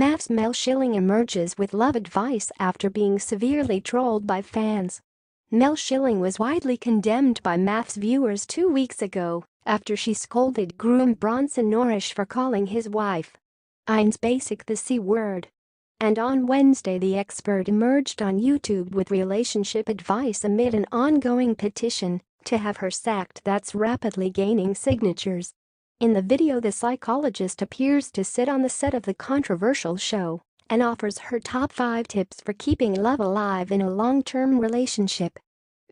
MAFS Mel Schilling emerges with love advice after being severely trolled by fans. Mel Schilling was widely condemned by MAFS viewers 2 weeks ago after she scolded groom Bronson Norrish for calling his wife Ines Basic the C word. And on Wednesday the expert emerged on YouTube with relationship advice amid an ongoing petition to have her sacked that's rapidly gaining signatures. In the video, the psychologist appears to sit on the set of the controversial show and offers her top 5 tips for keeping love alive in a long-term relationship.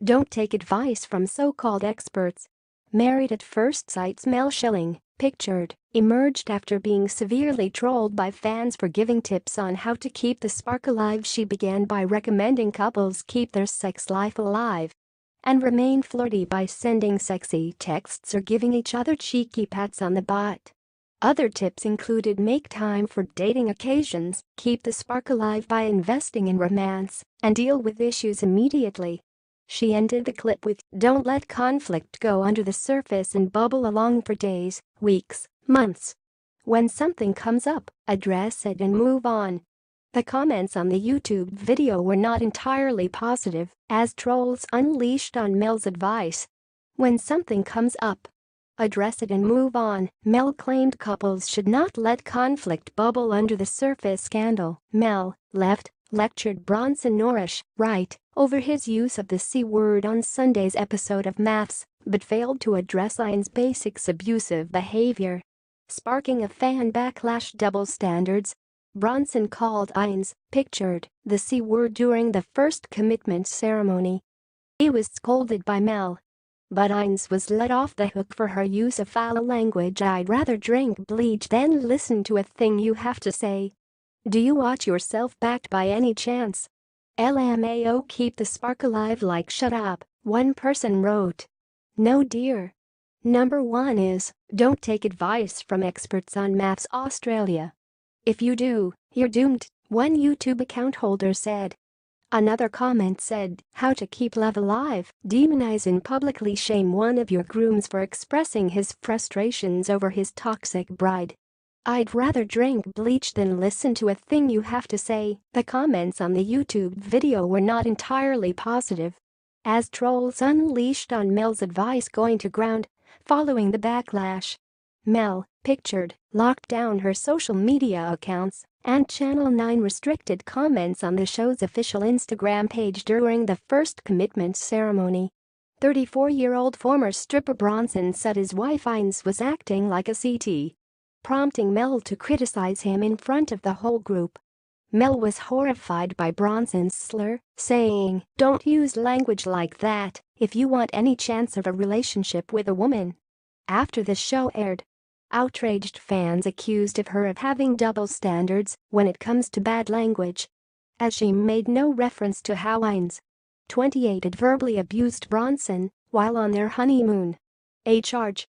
Don't take advice from so-called experts. Married at First Sight's Mel Schilling, pictured, emerged after being severely trolled by fans for giving tips on how to keep the spark alive. She began by recommending couples keep their sex life alive and remain flirty by sending sexy texts or giving each other cheeky pats on the butt. Other tips included make time for dating occasions, keep the spark alive by investing in romance, and deal with issues immediately. She ended the clip with, "Don't let conflict go under the surface and bubble along for days, weeks, months. When something comes up, address it and move on." The comments on the YouTube video were not entirely positive, as trolls unleashed on Mel's advice. When something comes up, address it and move on. Mel claimed couples should not let conflict bubble under the surface. Scandal. Mel lectured Bronson Norrish, right, over his use of the C word on Sunday's episode of MAFS, but failed to address Ines Basic's abusive behaviour, sparking a fan backlash. Double standards. Bronson called Ines, pictured, the C word during the first commitment ceremony. He was scolded by Mel, but Ines was let off the hook for her use of foul language. "I'd rather drink bleach than listen to a thing you have to say. Do you watch yourself back by any chance? LMAO, keep the spark alive." Like, shut up, one person wrote. No dear. Number 1 is, don't take advice from experts on MAFS Australia. If you do, you're doomed, one YouTube account holder said. Another comment said, how to keep love alive, demonize and publicly shame one of your grooms for expressing his frustrations over his toxic bride. I'd rather drink bleach than listen to a thing you have to say. The comments on the YouTube video were not entirely positive, as trolls unleashed on Mel's advice going to ground following the backlash. Mel, pictured, locked down her social media accounts and Channel 9 restricted comments on the show's official Instagram page during the first commitment ceremony. 34-year-old former stripper Bronson said his wife Ines was acting like a CT, prompting Mel to criticize him in front of the whole group. Mel was horrified by Bronson's slur, saying, "Don't use language like that if you want any chance of a relationship with a woman." After the show aired, outraged fans accused of her of having double standards when it comes to bad language, as she made no reference to how Ines, 28, had verbally abused Bronson while on their honeymoon. A charge